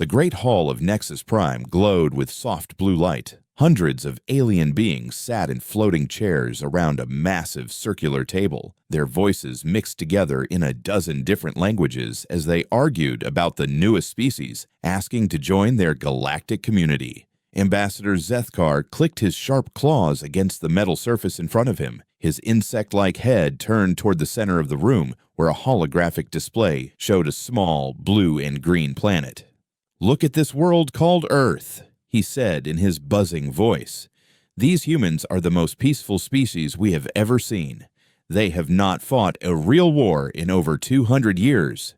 The great hall of Nexus Prime glowed with soft blue light. Hundreds of alien beings sat in floating chairs around a massive circular table, their voices mixed together in a dozen different languages as they argued about the newest species, asking to join their galactic community. Ambassador Zethkar clicked his sharp claws against the metal surface in front of him, his insect-like head turned toward the center of the room, where a holographic display showed a small blue and green planet. "Look at this world called Earth," he said in his buzzing voice. "These humans are the most peaceful species we have ever seen. They have not fought a real war in over 200 years.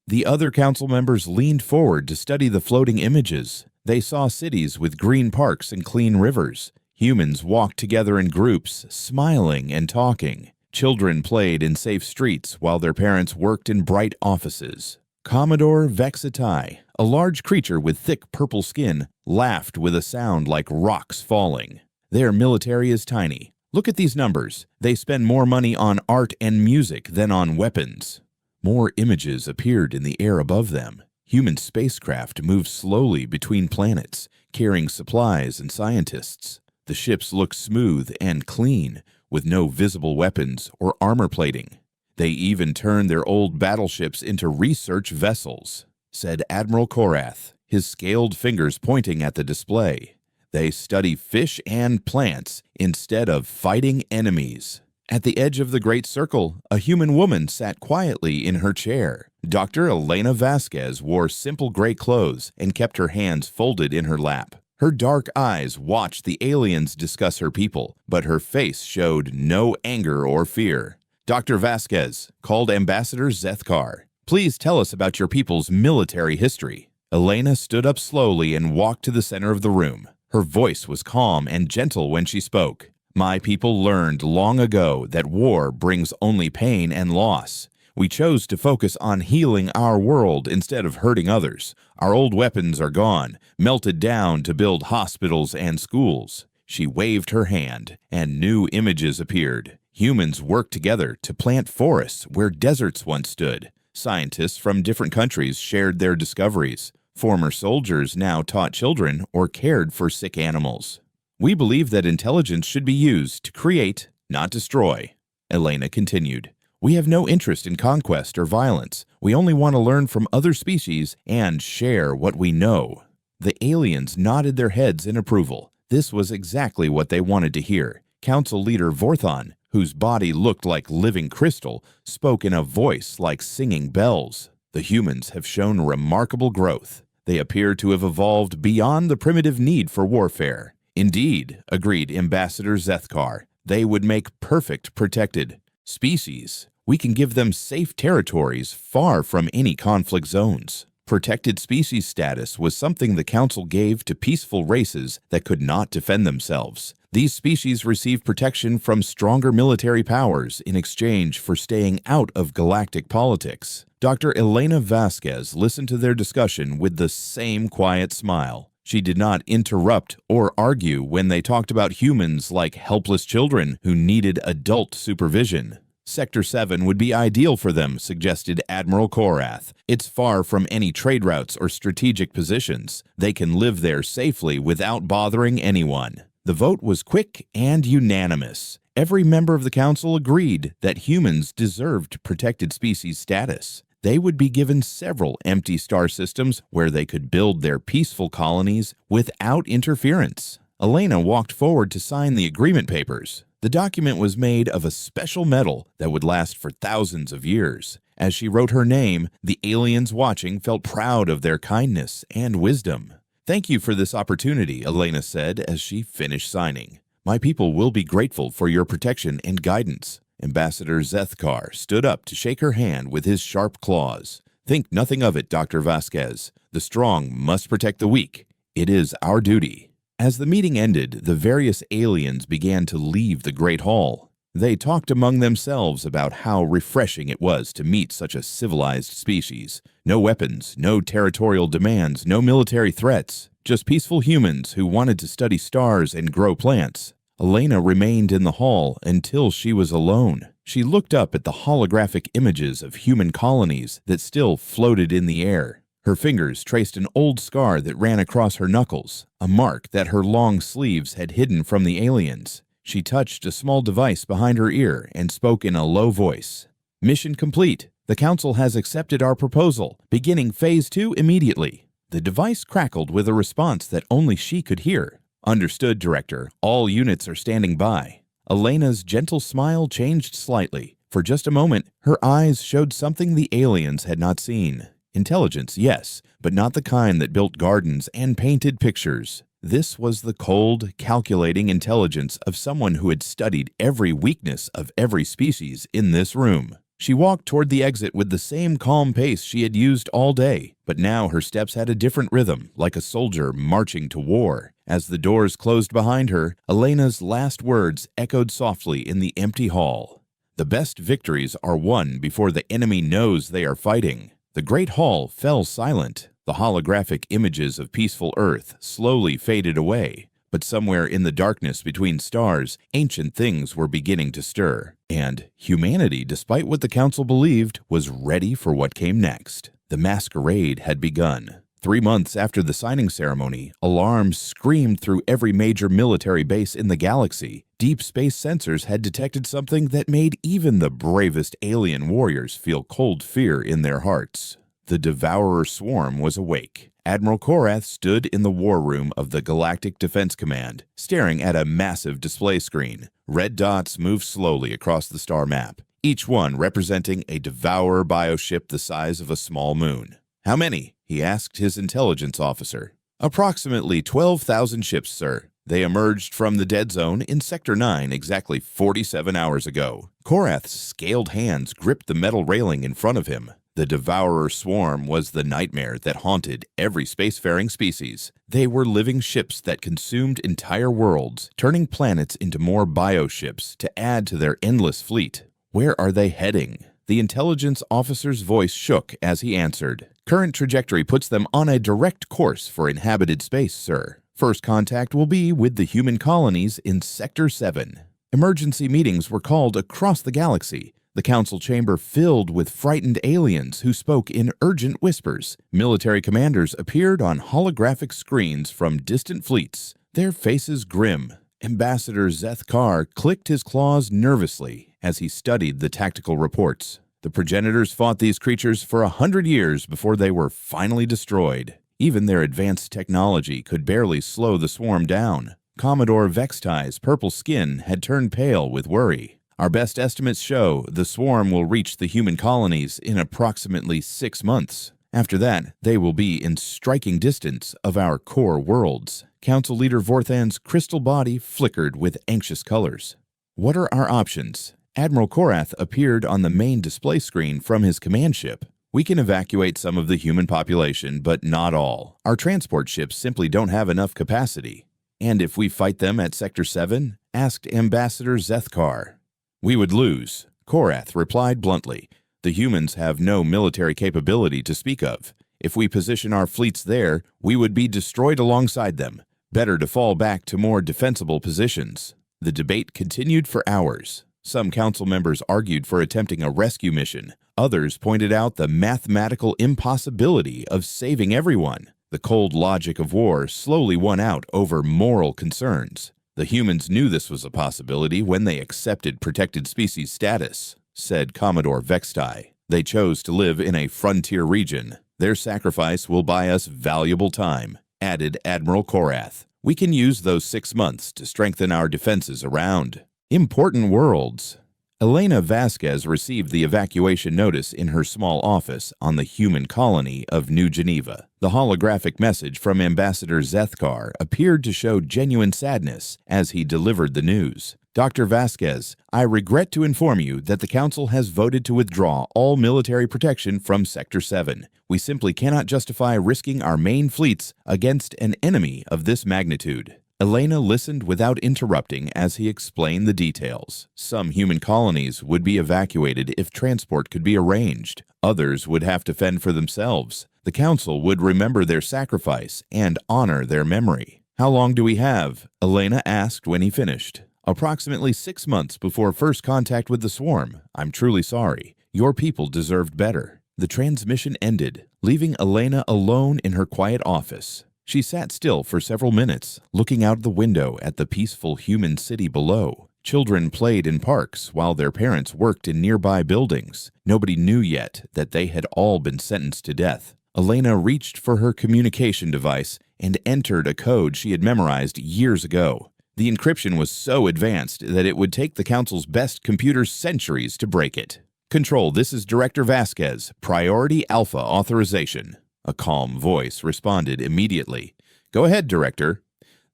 The other council members leaned forward to study the floating images. They saw cities with green parks and clean rivers. Humans walked together in groups, smiling and talking. Children played in safe streets while their parents worked in bright offices. Commodore Vexitai, a large creature with thick purple skin, laughed with a sound like rocks falling. Their military is tiny. Look at these numbers. They spend more money on art and music than on weapons." More images appeared in the air above them. Human spacecraft moved slowly between planets, carrying supplies and scientists. The ships looked smooth and clean, with no visible weapons or armor plating. "They even turned their old battleships into research vessels," said Admiral Korath, his scaled fingers pointing at the display. "They study fish and plants instead of fighting enemies." At the edge of the great circle, a human woman sat quietly in her chair. Dr. Elena Vasquez wore simple gray clothes and kept her hands folded in her lap. Her dark eyes watched the aliens discuss her people, but her face showed no anger or fear. "Dr. Vasquez," called Ambassador Zethkar, "please tell us about your people's military history." Elena stood up slowly and walked to the center of the room. Her voice was calm and gentle when she spoke. "My people learned long ago that war brings only pain and loss. We chose to focus on healing our world instead of hurting others. Our old weapons are gone, melted down to build hospitals and schools." She waved her hand, and new images appeared. Humans worked together to plant forests where deserts once stood. Scientists from different countries shared their discoveries. Former soldiers now taught children or cared for sick animals. "We believe that intelligence should be used to create, not destroy," Elena continued. "We have no interest in conquest or violence. We only want to learn from other species and share what we know." The aliens nodded their heads in approval. This was exactly what they wanted to hear. Council leader Vorthon, whose body looked like living crystal, spoke in a voice like singing bells. "The humans have shown remarkable growth. They appear to have evolved beyond the primitive need for warfare." "Indeed," agreed Ambassador Zethkar, "they would make perfect protected species. We can give them safe territories far from any conflict zones." Protected species status was something the Council gave to peaceful races that could not defend themselves. These species receive protection from stronger military powers in exchange for staying out of galactic politics. Dr. Elena Vasquez listened to their discussion with the same quiet smile. She did not interrupt or argue when they talked about humans like helpless children who needed adult supervision. "Sector 7 would be ideal for them," suggested Admiral Korath. "It's far from any trade routes or strategic positions. They can live there safely without bothering anyone." The vote was quick and unanimous. Every member of the council agreed that humans deserved protected species status. They would be given several empty star systems where they could build their peaceful colonies without interference. Elena walked forward to sign the agreement papers. The document was made of a special metal that would last for thousands of years. As she wrote her name, the aliens watching felt proud of their kindness and wisdom. "Thank you for this opportunity," Elena said as she finished signing. "My people will be grateful for your protection and guidance." Ambassador Zethkar stood up to shake her hand with his sharp claws. "Think nothing of it, Dr. Vasquez. The strong must protect the weak. It is our duty." As the meeting ended, the various aliens began to leave the Great Hall. They talked among themselves about how refreshing it was to meet such a civilized species. No weapons, no territorial demands, no military threats, just peaceful humans who wanted to study stars and grow plants. Elena remained in the hall until she was alone. She looked up at the holographic images of human colonies that still floated in the air. Her fingers traced an old scar that ran across her knuckles, a mark that her long sleeves had hidden from the aliens. She touched a small device behind her ear and spoke in a low voice. "Mission complete. The Council has accepted our proposal, beginning Phase 2 immediately." The device crackled with a response that only she could hear. "Understood, Director. All units are standing by." Elena's gentle smile changed slightly. For just a moment, her eyes showed something the aliens had not seen. Intelligence, yes, but not the kind that built gardens and painted pictures. This was the cold, calculating intelligence of someone who had studied every weakness of every species in this room. She walked toward the exit with the same calm pace she had used all day, but now her steps had a different rhythm, like a soldier marching to war. As the doors closed behind her, Elena's last words echoed softly in the empty hall. "The best victories are won before the enemy knows they are fighting." The great hall fell silent. The holographic images of peaceful Earth slowly faded away. But somewhere in the darkness between stars, ancient things were beginning to stir. And humanity, despite what the Council believed, was ready for what came next. The masquerade had begun. 3 months after the signing ceremony, alarms screamed through every major military base in the galaxy. Deep space sensors had detected something that made even the bravest alien warriors feel cold fear in their hearts. The Devourer swarm was awake. Admiral Korath stood in the war room of the Galactic Defense Command, staring at a massive display screen. Red dots moved slowly across the star map, each one representing a Devourer bioship the size of a small moon. "How many?" he asked his intelligence officer. "Approximately 12,000 ships, sir. They emerged from the dead zone in Sector 9 exactly 47 hours ago." Korath's scaled hands gripped the metal railing in front of him. The Devourer swarm was the nightmare that haunted every spacefaring species. They were living ships that consumed entire worlds, turning planets into more bioships to add to their endless fleet. "Where are they heading?" The intelligence officer's voice shook as he answered. "Current trajectory puts them on a direct course for inhabited space, sir. First contact will be with the human colonies in Sector 7. Emergency meetings were called across the galaxy. The council chamber filled with frightened aliens who spoke in urgent whispers. Military commanders appeared on holographic screens from distant fleets, their faces grim. Ambassador Zeth Kar clicked his claws nervously as he studied the tactical reports. The progenitors fought these creatures for 100 years before they were finally destroyed. Even their advanced technology could barely slow the swarm down. Commodore Vextai's purple skin had turned pale with worry. "Our best estimates show the swarm will reach the human colonies in approximately 6 months. After that, they will be in striking distance of our core worlds." Council Leader Vorthan's crystal body flickered with anxious colors. "What are our options?" Admiral Korath appeared on the main display screen from his command ship. "We can evacuate some of the human population, but not all. Our transport ships simply don't have enough capacity." "And if we fight them at Sector 7? Asked Ambassador Zeth Kar. "We would lose," Korath replied bluntly. "The humans have no military capability to speak of. If we position our fleets there, we would be destroyed alongside them. Better to fall back to more defensible positions." The debate continued for hours. Some council members argued for attempting a rescue mission. Others pointed out the mathematical impossibility of saving everyone. The cold logic of war slowly won out over moral concerns. "The humans knew this was a possibility when they accepted protected species status," said Commodore Vextai. "They chose to live in a frontier region. Their sacrifice will buy us valuable time," added Admiral Korath. "We can use those 6 months to strengthen our defenses around important worlds." Elena Vasquez received the evacuation notice in her small office on the human colony of New Geneva. The holographic message from Ambassador Zeth Kar appeared to show genuine sadness as he delivered the news. "Dr. Vasquez, I regret to inform you that the Council has voted to withdraw all military protection from Sector 7. We simply cannot justify risking our main fleets against an enemy of this magnitude." Elena listened without interrupting as he explained the details. Some human colonies would be evacuated if transport could be arranged. Others would have to fend for themselves. The Council would remember their sacrifice and honor their memory. "How long do we have?" Elena asked when he finished. "Approximately 6 months before first contact with the swarm. I'm truly sorry. Your people deserved better." The transmission ended, leaving Elena alone in her quiet office. She sat still for several minutes, looking out the window at the peaceful human city below. Children played in parks while their parents worked in nearby buildings. Nobody knew yet that they had all been sentenced to death. Elena reached for her communication device and entered a code she had memorized years ago. The encryption was so advanced that it would take the Council's best computers centuries to break it. "Control, this is Director Vasquez. Priority Alpha authorization." A calm voice responded immediately. "Go ahead, Director."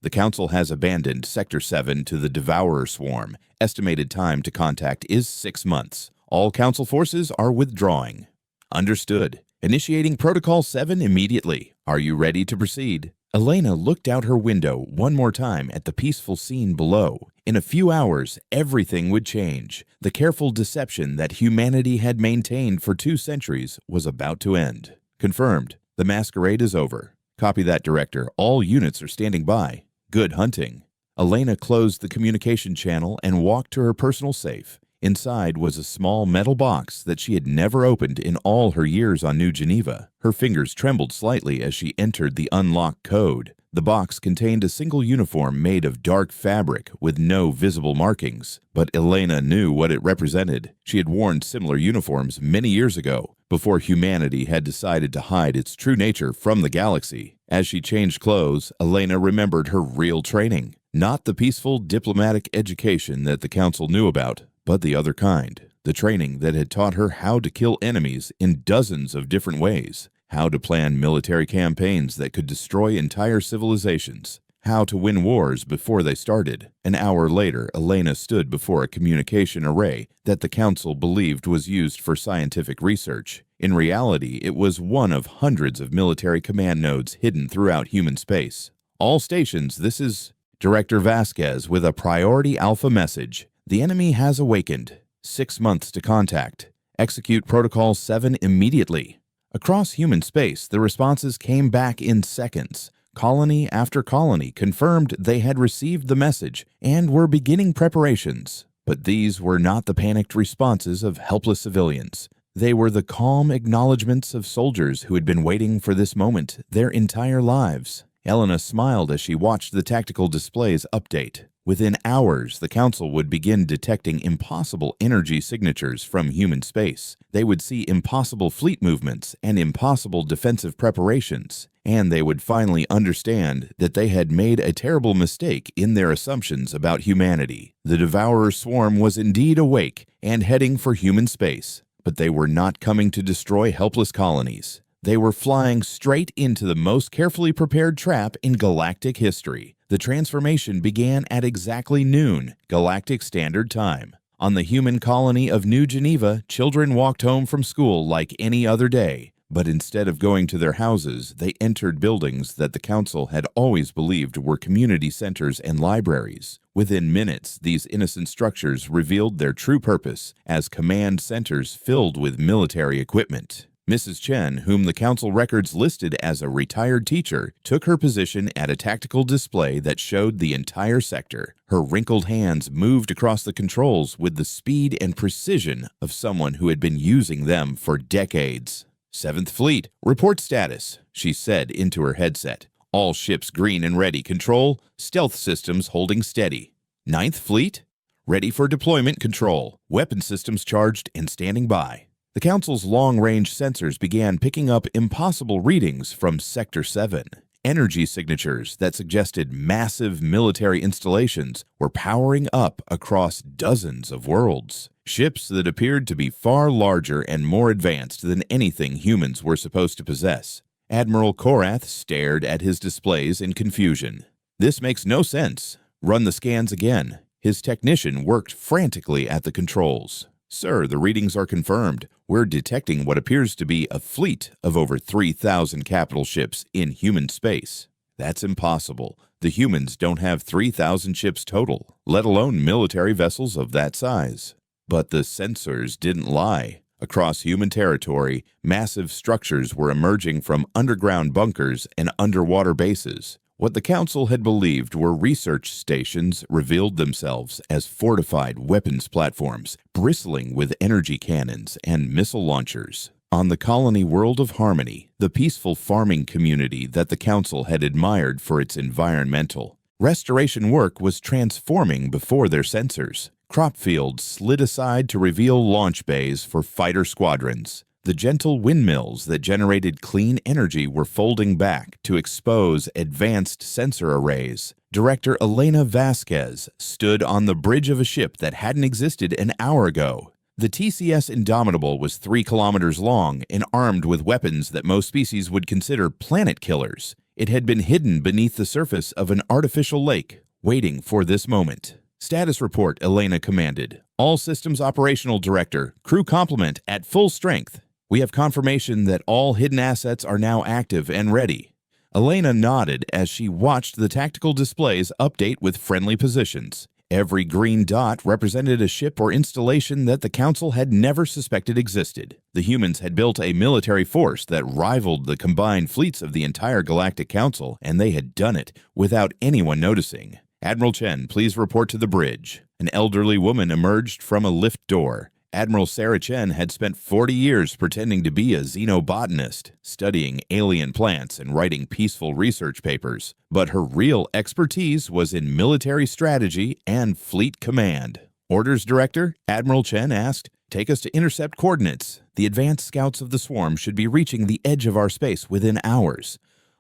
"The Council has abandoned Sector 7 to the Devourer Swarm. Estimated time to contact is 6 months. All Council forces are withdrawing." "Understood. Initiating Protocol 7 immediately. Are you ready to proceed?" Elena looked out her window one more time at the peaceful scene below. In a few hours, everything would change. The careful deception that humanity had maintained for 2 centuries was about to end. "Confirmed. The masquerade is over." "Copy that, Director. All units are standing by." "Good hunting." Elena closed the communication channel and walked to her personal safe. Inside was a small metal box that she had never opened in all her years on New Geneva. Her fingers trembled slightly as she entered the unlock code. The box contained a single uniform made of dark fabric with no visible markings, but Elena knew what it represented. She had worn similar uniforms many years ago, before humanity had decided to hide its true nature from the galaxy. As she changed clothes, Elena remembered her real training. Not the peaceful diplomatic education that the Council knew about, but the other kind. The training that had taught her how to kill enemies in dozens of different ways, how to plan military campaigns that could destroy entire civilizations, how to win wars before they started. An hour later, Elena stood before a communication array that the Council believed was used for scientific research. In reality, it was one of hundreds of military command nodes hidden throughout human space. "All stations, this is Director Vasquez with a Priority Alpha message. The enemy has awakened. 6 months to contact. Execute Protocol 7 immediately." Across human space, the responses came back in seconds. Colony after colony confirmed they had received the message and were beginning preparations. But these were not the panicked responses of helpless civilians. They were the calm acknowledgments of soldiers who had been waiting for this moment their entire lives. Elena smiled as she watched the tactical displays update. Within hours, the Council would begin detecting impossible energy signatures from human space. They would see impossible fleet movements and impossible defensive preparations. And they would finally understand that they had made a terrible mistake in their assumptions about humanity. The Devourer Swarm was indeed awake and heading for human space. But they were not coming to destroy helpless colonies. They were flying straight into the most carefully prepared trap in galactic history. The transformation began at exactly noon, Galactic Standard Time. On the human colony of New Geneva, children walked home from school like any other day. But instead of going to their houses, they entered buildings that the Council had always believed were community centers and libraries. Within minutes, these innocent structures revealed their true purpose as command centers filled with military equipment. Mrs. Chen, whom the Council records listed as a retired teacher, took her position at a tactical display that showed the entire sector. Her wrinkled hands moved across the controls with the speed and precision of someone who had been using them for decades. "7th Fleet, report status," she said into her headset. "All ships green and ready. Control, stealth systems holding steady. 9th Fleet, ready for deployment. Control, weapon systems charged and standing by." The Council's long-range sensors began picking up impossible readings from Sector 7. Energy signatures that suggested massive military installations were powering up across dozens of worlds. Ships that appeared to be far larger and more advanced than anything humans were supposed to possess. Admiral Korath stared at his displays in confusion. "This makes no sense. Run the scans again." His technician worked frantically at the controls. "Sir, the readings are confirmed. We're detecting what appears to be a fleet of over 3,000 capital ships in human space." "That's impossible. The humans don't have 3,000 ships total, let alone military vessels of that size." But the sensors didn't lie. Across human territory, massive structures were emerging from underground bunkers and underwater bases. What the Council had believed were research stations revealed themselves as fortified weapons platforms, bristling with energy cannons and missile launchers. On the colony world of Harmony, the peaceful farming community that the Council had admired for its environmental restoration work was transforming before their sensors. Crop fields slid aside to reveal launch bays for fighter squadrons. The gentle windmills that generated clean energy were folding back to expose advanced sensor arrays. Director Elena Vasquez stood on the bridge of a ship that hadn't existed an hour ago. The TCS Indomitable was 3 kilometers long and armed with weapons that most species would consider planet killers. It had been hidden beneath the surface of an artificial lake, waiting for this moment. Status report, Elena commanded. All systems operational, Director. Crew complement at full strength. We have confirmation that all hidden assets are now active and ready. Elena nodded as she watched the tactical displays update with friendly positions. Every green dot represented a ship or installation that the Council had never suspected existed. The humans had built a military force that rivaled the combined fleets of the entire Galactic Council, and they had done it without anyone noticing. Admiral Chen, please report to the bridge. An elderly woman emerged from a lift door. Admiral Sarah Chen had spent 40 years pretending to be a xenobotanist, studying alien plants and writing peaceful research papers, but her real expertise was in military strategy and fleet command. Orders, Director? Admiral Chen asked. Take us to intercept coordinates. The advanced scouts of the swarm should be reaching the edge of our space within hours.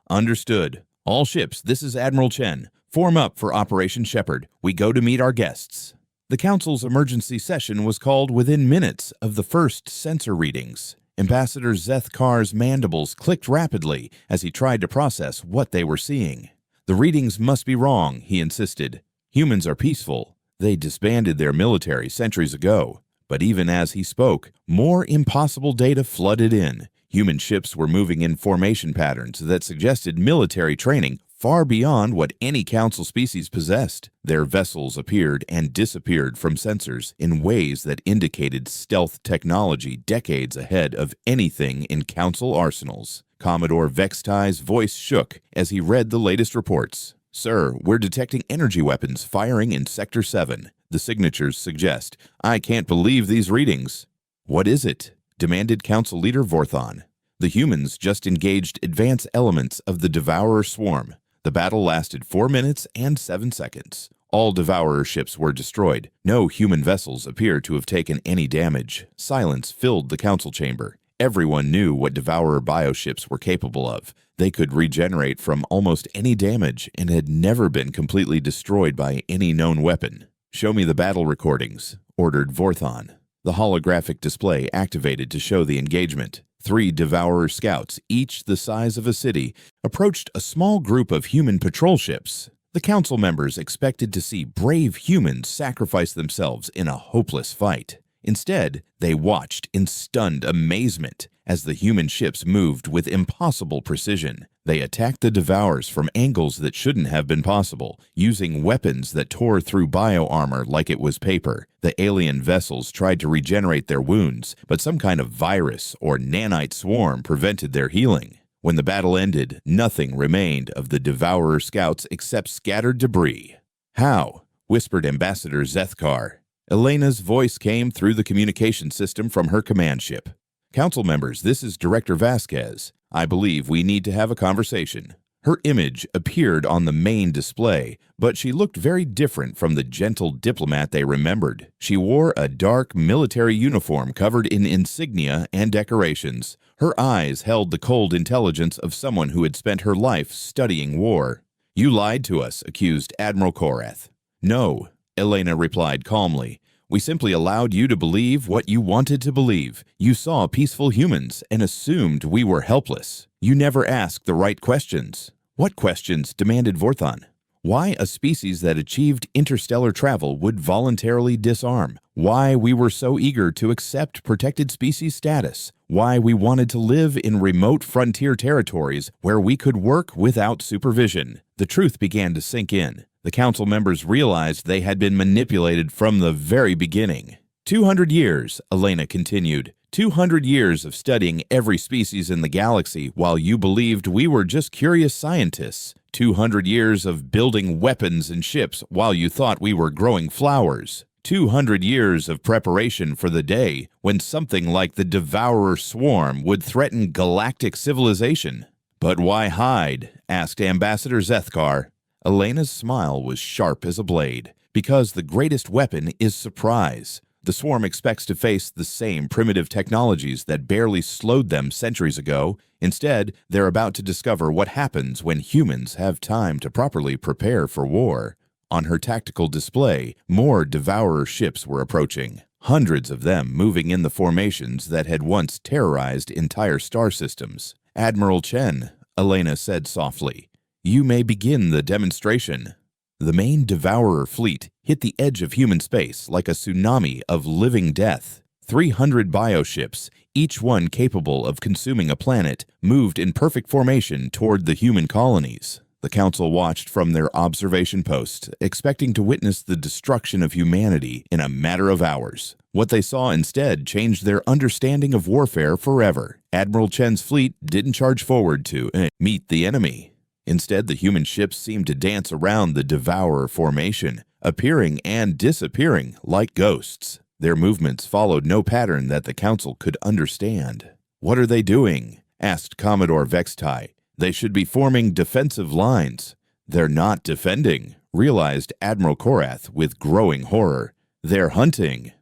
Understood. All ships, this is Admiral Chen. Form up for Operation Shepherd. We go to meet our guests. The Council's emergency session was called within minutes of the first sensor readings. Ambassador Zeth Kar's mandibles clicked rapidly as he tried to process what they were seeing. The readings must be wrong, he insisted. Humans are peaceful. They disbanded their military centuries ago. But even as he spoke, more impossible data flooded in. Human ships were moving in formation patterns that suggested military training far beyond what any Council species possessed. Their vessels appeared and disappeared from sensors in ways that indicated stealth technology decades ahead of anything in Council arsenals. Commodore Vextai's voice shook as he read the latest reports. Sir, we're detecting energy weapons firing in Sector 7. The signatures suggest. I can't believe these readings. What is it? Demanded Council Leader Vorthon. The humans just engaged advanced elements of the Devourer swarm. The battle lasted 4 minutes and 7 seconds. All Devourer ships were destroyed. No human vessels appear to have taken any damage. Silence filled the Council chamber. Everyone knew what Devourer bioships were capable of. They could regenerate from almost any damage and had never been completely destroyed by any known weapon. Show me the battle recordings, ordered Vorthon. The holographic display activated to show the engagement. 3 Devourer scouts, each the size of a city, approached a small group of human patrol ships. The Council members expected to see brave humans sacrifice themselves in a hopeless fight. Instead, they watched in stunned amazement as the human ships moved with impossible precision. They attacked the Devourers from angles that shouldn't have been possible, using weapons that tore through bioarmor like it was paper. The alien vessels tried to regenerate their wounds, but some kind of virus or nanite swarm prevented their healing. When the battle ended, nothing remained of the Devourer scouts except scattered debris. How? Whispered Ambassador Zeth Kar. Elena's voice came through the communication system from her command ship. Council members, this is Director Vasquez. I believe we need to have a conversation. Her image appeared on the main display, but she looked very different from the gentle diplomat they remembered. She wore a dark military uniform covered in insignia and decorations. Her eyes held the cold intelligence of someone who had spent her life studying war. You lied to us, accused Admiral Korath. No, Elena replied calmly. We simply allowed you to believe what you wanted to believe. You saw peaceful humans and assumed we were helpless. You never asked the right questions. What questions? Demanded Vorthon. Why a species that achieved interstellar travel would voluntarily disarm. Why we were so eager to accept protected species status. Why we wanted to live in remote frontier territories where we could work without supervision. The truth began to sink in. The Council members realized they had been manipulated from the very beginning. 200 years, Elena continued. 200 years of studying every species in the galaxy while you believed we were just curious scientists. 200 years of building weapons and ships while you thought we were growing flowers. 200 years of preparation for the day when something like the Devourer swarm would threaten galactic civilization. "But why hide?" asked Ambassador Zethkar. Elena's smile was sharp as a blade. "Because the greatest weapon is surprise. The swarm expects to face the same primitive technologies that barely slowed them centuries ago. Instead, they're about to discover what happens when humans have time to properly prepare for war." On her tactical display, more Devourer ships were approaching, hundreds of them moving in the formations that had once terrorized entire star systems. "Admiral Chen," Elena said softly, "you may begin the demonstration." The main Devourer fleet hit the edge of human space like a tsunami of living death. 300 bioships, each one capable of consuming a planet, moved in perfect formation toward the human colonies. The Council watched from their observation post, expecting to witness the destruction of humanity in a matter of hours. What they saw instead changed their understanding of warfare forever. Admiral Chen's fleet didn't charge forward to meet the enemy. Instead, the human ships seemed to dance around the Devourer formation, appearing and disappearing like ghosts. Their movements followed no pattern that the Council could understand. "What are they doing?" asked Commodore Vextai. "They should be forming defensive lines." "They're not defending," realized Admiral Korath with growing horror. "They're hunting."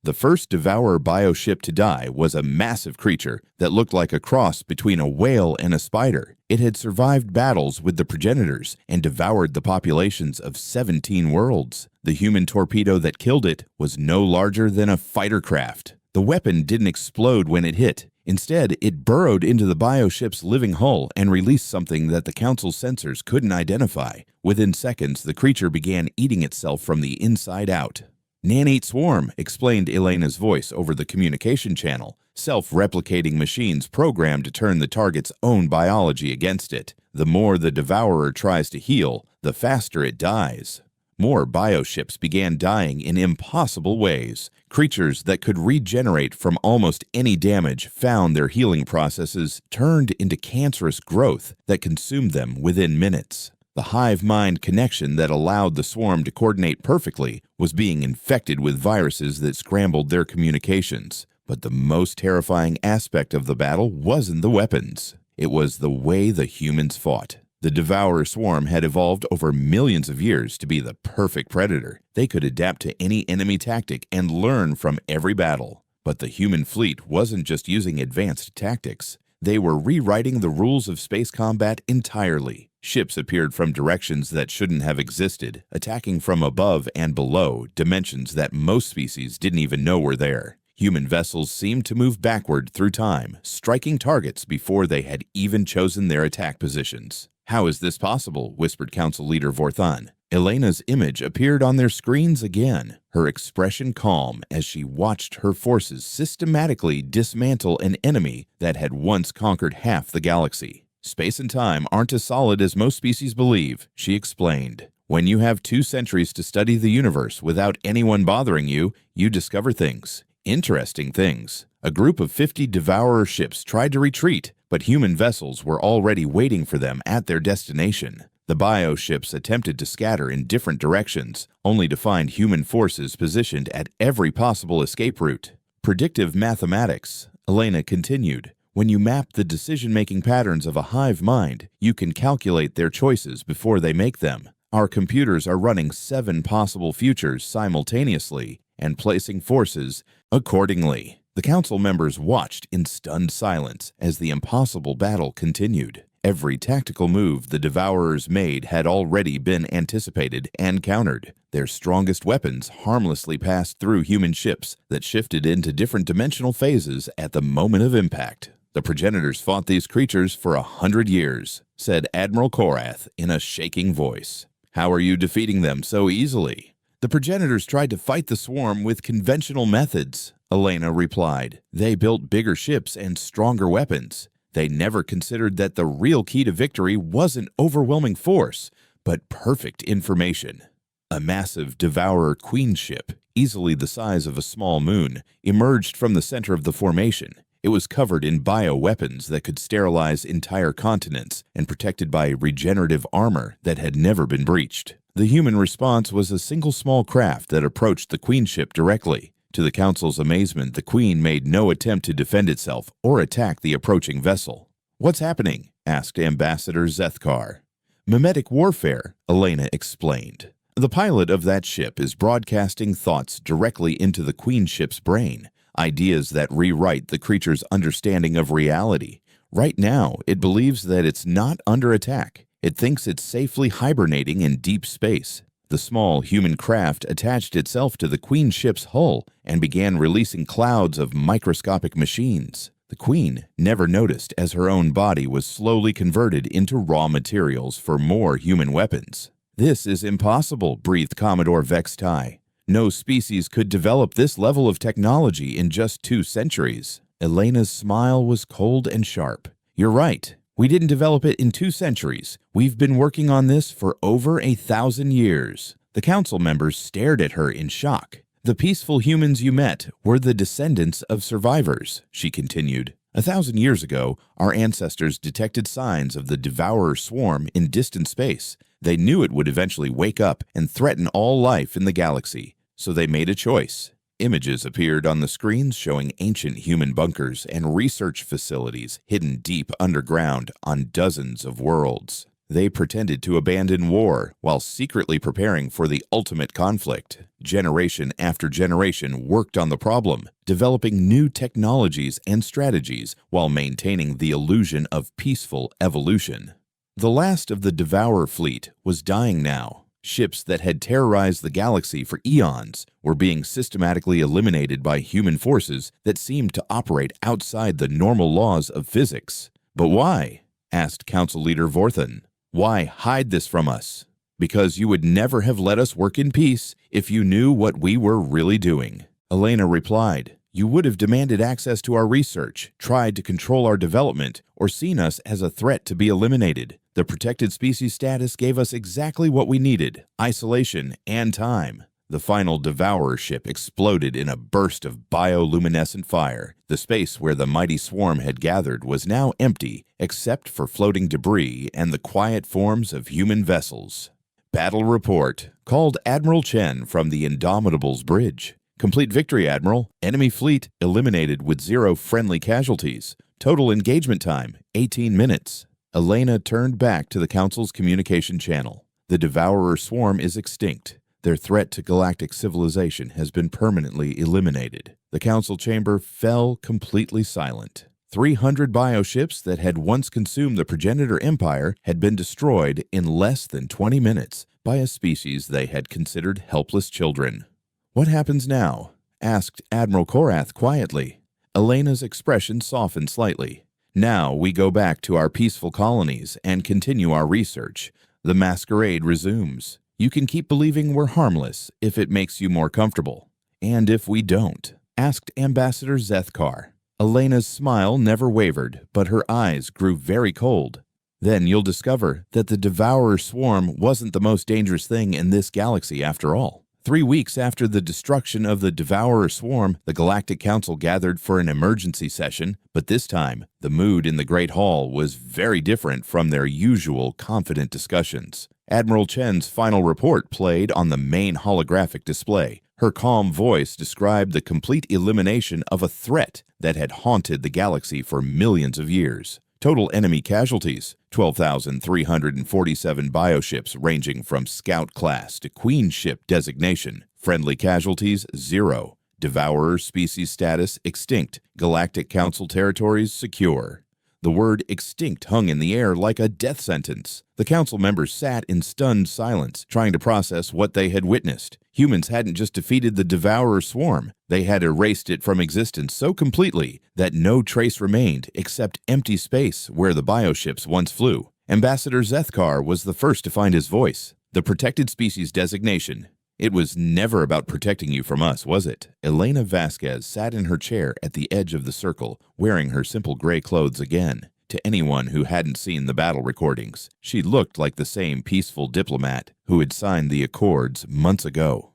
The first Devourer bioship to die was a massive creature that looked like a cross between a whale and a spider. It had survived battles with the progenitors and devoured the populations of 17 worlds. The human torpedo that killed it was no larger than a fighter craft. The weapon didn't explode when it hit. Instead, it burrowed into the bioship's living hull and released something that the Council's sensors couldn't identify. Within seconds, the creature began eating itself from the inside out. "Nanite swarm," explained Elena's voice over the communication channel. "Self-replicating machines programmed to turn the target's own biology against it. The more the Devourer tries to heal, the faster it dies." More bioships began dying in impossible ways. Creatures that could regenerate from almost any damage found their healing processes turned into cancerous growth that consumed them within minutes. The hive mind connection that allowed the swarm to coordinate perfectly was being infected with viruses that scrambled their communications. But the most terrifying aspect of the battle wasn't the weapons. It was the way the humans fought. The Devourer swarm had evolved over millions of years to be the perfect predator. They could adapt to any enemy tactic and learn from every battle. But the human fleet wasn't just using advanced tactics. They were rewriting the rules of space combat entirely. Ships appeared from directions that shouldn't have existed, attacking from above and below, dimensions that most species didn't even know were there. Human vessels seemed to move backward through time, striking targets before they had even chosen their attack positions. "How is this possible?" whispered Council Leader Vorthan. Elena's image appeared on their screens again, her expression calm as she watched her forces systematically dismantle an enemy that had once conquered half the galaxy. "Space and time aren't as solid as most species believe," she explained. "When you have 2 centuries to study the universe without anyone bothering you, you discover things. Interesting things. A group of 50 Devourer ships tried to retreat, but human vessels were already waiting for them at their destination. The bioships attempted to scatter in different directions, only to find human forces positioned at every possible escape route. Predictive mathematics," Elena continued. "When you map the decision-making patterns of a hive mind, you can calculate their choices before they make them. Our computers are running 7 possible futures simultaneously and placing forces accordingly." The Council members watched in stunned silence as the impossible battle continued. Every tactical move the Devourers made had already been anticipated and countered. Their strongest weapons harmlessly passed through human ships that shifted into different dimensional phases at the moment of impact. "The progenitors fought these creatures for 100 years, said Admiral Korath in a shaking voice. "How are you defeating them so easily?" "The progenitors tried to fight the swarm with conventional methods," Elena replied. "They built bigger ships and stronger weapons. They never considered that the real key to victory wasn't overwhelming force, but perfect information." A massive Devourer Queen ship, easily the size of a small moon, emerged from the center of the formation. It was covered in bioweapons that could sterilize entire continents and protected by regenerative armor that had never been breached. The human response was a single small craft that approached the Queen ship directly. To the Council's amazement, the Queen made no attempt to defend itself or attack the approaching vessel. "What's happening?" asked Ambassador Zethkar. "Mimetic warfare," Elena explained. "The pilot of that ship is broadcasting thoughts directly into the Queen ship's brain, ideas that rewrite the creature's understanding of reality. Right now, it believes that it's not under attack. It thinks it's safely hibernating in deep space." The small human craft attached itself to the Queen ship's hull and began releasing clouds of microscopic machines. The Queen never noticed as her own body was slowly converted into raw materials for more human weapons. "This is impossible," breathed Commodore Vextai. "No species could develop this level of technology in just 2 centuries. Elena's smile was cold and sharp. "You're right. We didn't develop it in 2 centuries. We've been working on this for over 1,000 years. The council members stared at her in shock. "The peaceful humans you met were the descendants of survivors," she continued. 1,000 years ago, our ancestors detected signs of the Devourer swarm in distant space. They knew it would eventually wake up and threaten all life in the galaxy, so they made a choice. Images appeared on the screens showing ancient human bunkers and research facilities hidden deep underground on dozens of worlds. They pretended to abandon war while secretly preparing for the ultimate conflict. Generation after generation worked on the problem, developing new technologies and strategies while maintaining the illusion of peaceful evolution. The last of the Devourer fleet was dying now. Ships that had terrorized the galaxy for eons were being systematically eliminated by human forces that seemed to operate outside the normal laws of physics. "But why?" asked Council Leader Vorthan. "Why hide this from us?" "Because you would never have let us work in peace if you knew what we were really doing," Elena replied. "You would have demanded access to our research, tried to control our development, or seen us as a threat to be eliminated. The protected species status gave us exactly what we needed: isolation and time." The final Devourer ship exploded in a burst of bioluminescent fire. The space where the mighty swarm had gathered was now empty, except for floating debris and the quiet forms of human vessels. Battle report. Called Admiral Chen from the Indomitable's bridge. "Complete victory, Admiral. Enemy fleet eliminated with 0 friendly casualties. Total engagement time, 18 minutes. Elena turned back to the Council's communication channel. "The Devourer swarm is extinct. Their threat to galactic civilization has been permanently eliminated." The Council chamber fell completely silent. 300 bioships that had once consumed the progenitor empire had been destroyed in less than 20 minutes by a species they had considered helpless children. "What happens now?" asked Admiral Korath quietly. Elena's expression softened slightly. "Now we go back to our peaceful colonies and continue our research. The masquerade resumes. You can keep believing we're harmless if it makes you more comfortable." "And if we don't?" asked Ambassador Zethkar. Elena's smile never wavered, but her eyes grew very cold. "Then you'll discover that the Devourer swarm wasn't the most dangerous thing in this galaxy after all." 3 weeks after the destruction of the Devourer swarm, the Galactic Council gathered for an emergency session, but this time, the mood in the Great Hall was very different from their usual confident discussions. Admiral Chen's final report played on the main holographic display. Her calm voice described the complete elimination of a threat that had haunted the galaxy for millions of years. Total enemy casualties, 12,347 bioships ranging from Scout class to Queen ship designation. Friendly casualties, 0. Devourer species status, extinct. Galactic Council territories, secure. The word extinct hung in the air like a death sentence. The council members sat in stunned silence, trying to process what they had witnessed. Humans hadn't just defeated the Devourer swarm, they had erased it from existence so completely that no trace remained except empty space where the bioships once flew. Ambassador Zethkar was the first to find his voice. "The protected species designation. It was never about protecting you from us, was it?" Elena Vasquez sat in her chair at the edge of the circle, wearing her simple gray clothes again. To anyone who hadn't seen the battle recordings, she looked like the same peaceful diplomat who had signed the accords months ago.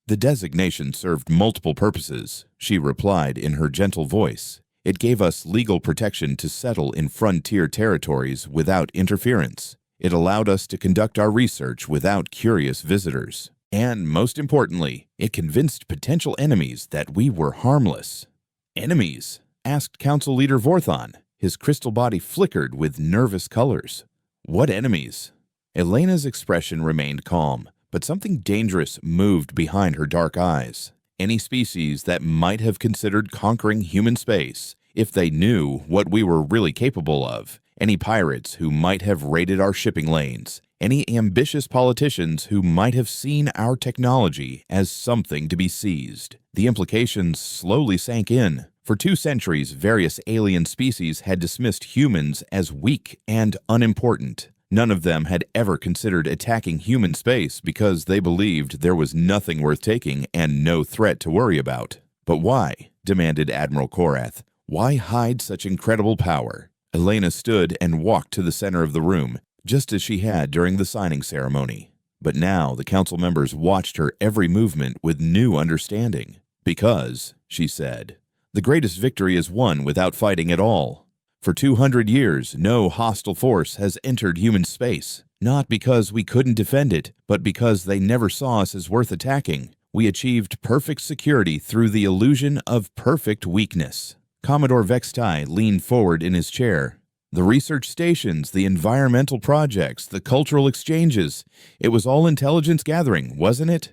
"The designation served multiple purposes," she replied in her gentle voice. "It gave us legal protection to settle in frontier territories without interference. It allowed us to conduct our research without curious visitors. And most importantly, it convinced potential enemies that we were harmless. Enemies? Asked Council Leader Vorthon. His crystal body flickered with nervous colors. What enemies? Elena's expression remained calm, but something dangerous moved behind her dark eyes. Any species that might have considered conquering human space if they knew what we were really capable of. Any pirates who might have raided our shipping lanes. Any ambitious politicians who might have seen our technology as something to be seized. The implications slowly sank in. For 2 centuries, various alien species had dismissed humans as weak and unimportant. None of them had ever considered attacking human space because they believed there was nothing worth taking and no threat to worry about. But why? Demanded Admiral Korath. Why hide such incredible power? Elena stood and walked to the center of the room, just as she had during the signing ceremony. But now the council members watched her every movement with new understanding. Because, she said, the greatest victory is won without fighting at all. For 200 years, no hostile force has entered human space. Not because we couldn't defend it, but because they never saw us as worth attacking. We achieved perfect security through the illusion of perfect weakness. Commodore Vextai leaned forward in his chair. The research stations, the environmental projects, the cultural exchanges. It was all intelligence gathering, wasn't it?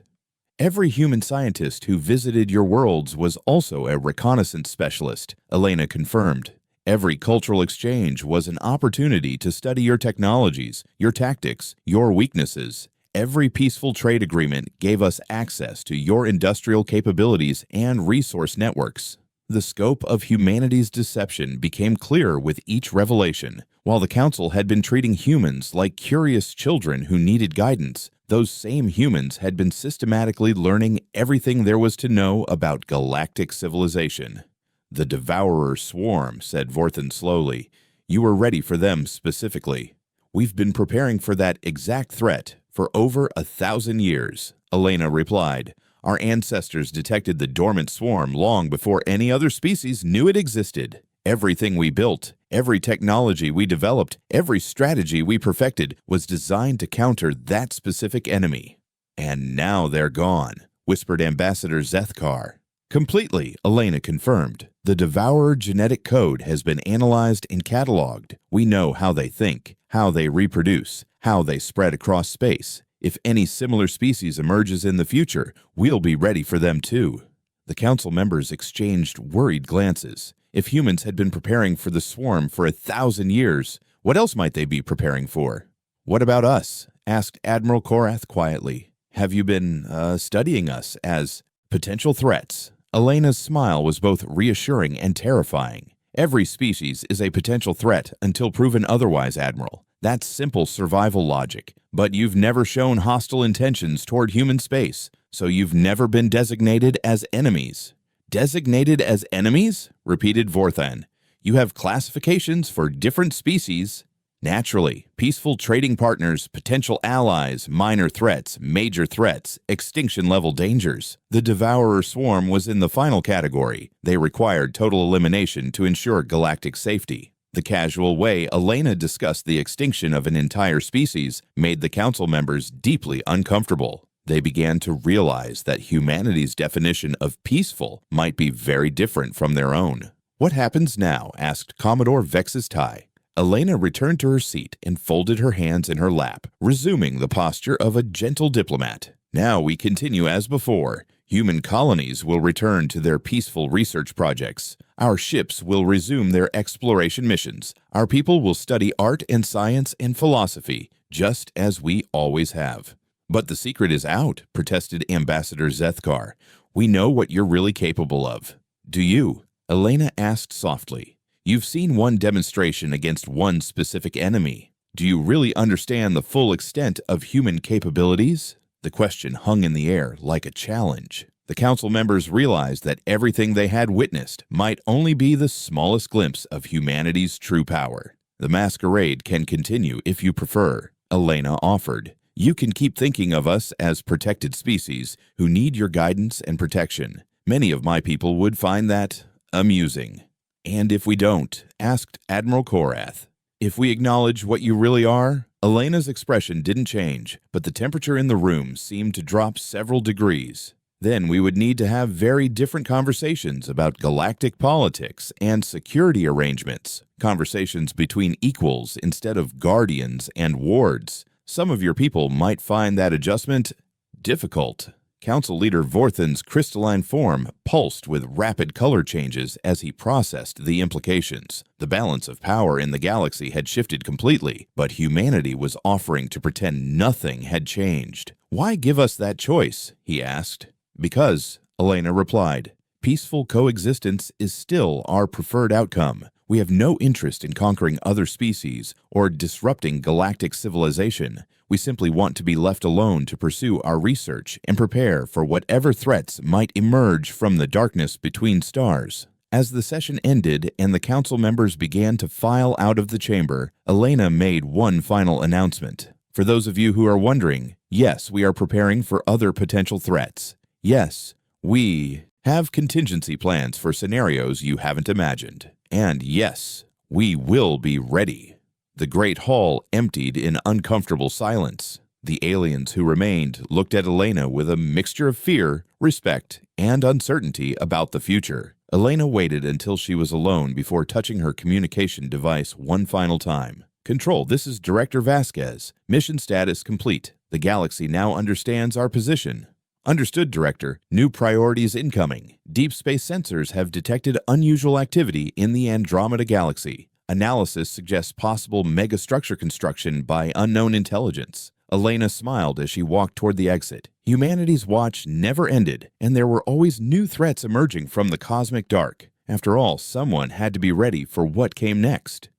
Every human scientist who visited your worlds was also a reconnaissance specialist, Elena confirmed. Every cultural exchange was an opportunity to study your technologies, your tactics, your weaknesses. Every peaceful trade agreement gave us access to your industrial capabilities and resource networks. The scope of humanity's deception became clearer with each revelation. While the Council had been treating humans like curious children who needed guidance, those same humans had been systematically learning everything there was to know about galactic civilization. The Devourer swarm, said Vorthon slowly. You were ready for them specifically. We've been preparing for that exact threat for over 1,000 years, Elena replied. Our ancestors detected the dormant swarm long before any other species knew it existed. Everything we built, every technology we developed, every strategy we perfected was designed to counter that specific enemy. And now they're gone, whispered Ambassador Zethkar. Completely, Elena confirmed. The Devourer genetic code has been analyzed and cataloged. We know how they think, how they reproduce, how they spread across space. If any similar species emerges in the future, we'll be ready for them too. The council members exchanged worried glances. If humans had been preparing for the swarm for 1,000 years, what else might they be preparing for? What about us? Asked Admiral Korath quietly. Have you been studying us as potential threats? Elena's smile was both reassuring and terrifying. Every species is a potential threat until proven otherwise, Admiral. That's simple survival logic. But you've never shown hostile intentions toward human space, so you've never been designated as enemies. Designated as enemies? Repeated Vorthon. You have classifications for different species. Naturally, peaceful trading partners, potential allies, minor threats, major threats, extinction-level dangers. The Devourer swarm was in the final category. They required total elimination to ensure galactic safety. The casual way Elena discussed the extinction of an entire species made the council members deeply uncomfortable. They began to realize that humanity's definition of peaceful might be very different from their own. What happens now? Asked Commodore Vextai. Elena returned to her seat and folded her hands in her lap, resuming the posture of a gentle diplomat. Now we continue as before. Human colonies will return to their peaceful research projects. Our ships will resume their exploration missions. Our people will study art and science and philosophy, just as we always have. But the secret is out, protested Ambassador Zethkar. We know what you're really capable of. Do you? Elena asked softly. You've seen one demonstration against one specific enemy. Do you really understand the full extent of human capabilities? The question hung in the air like a challenge. The council members realized that everything they had witnessed might only be the smallest glimpse of humanity's true power. The masquerade can continue if you prefer, Elena offered. You can keep thinking of us as protected species who need your guidance and protection. Many of my people would find that amusing. And if we don't, asked Admiral Korath. If we acknowledge what you really are, Elena's expression didn't change, but the temperature in the room seemed to drop several degrees. Then we would need to have very different conversations about galactic politics and security arrangements, conversations between equals instead of guardians and wards. Some of your people might find that adjustment difficult. Council Leader Vorthan's crystalline form pulsed with rapid color changes as he processed the implications. The balance of power in the galaxy had shifted completely, but humanity was offering to pretend nothing had changed. "Why give us that choice?" he asked. "Because," Elena replied, "peaceful coexistence is still our preferred outcome. We have no interest in conquering other species or disrupting galactic civilization. We simply want to be left alone to pursue our research and prepare for whatever threats might emerge from the darkness between stars." As the session ended and the council members began to file out of the chamber, Elena made one final announcement. "For those of you who are wondering, yes, we are preparing for other potential threats. Yes, we have contingency plans for scenarios you haven't imagined. And yes, we will be ready." The great hall emptied in uncomfortable silence. The aliens who remained looked at Elena with a mixture of fear, respect, and uncertainty about the future. Elena waited until she was alone before touching her communication device one final time. "Control, this is Director Vasquez. Mission status complete. The galaxy now understands our position." "Understood, Director. New priorities incoming. Deep space sensors have detected unusual activity in the Andromeda Galaxy. Analysis suggests possible megastructure construction by unknown intelligence." Elena smiled as she walked toward the exit. Humanity's watch never ended, and there were always new threats emerging from the cosmic dark. After all, someone had to be ready for what came next.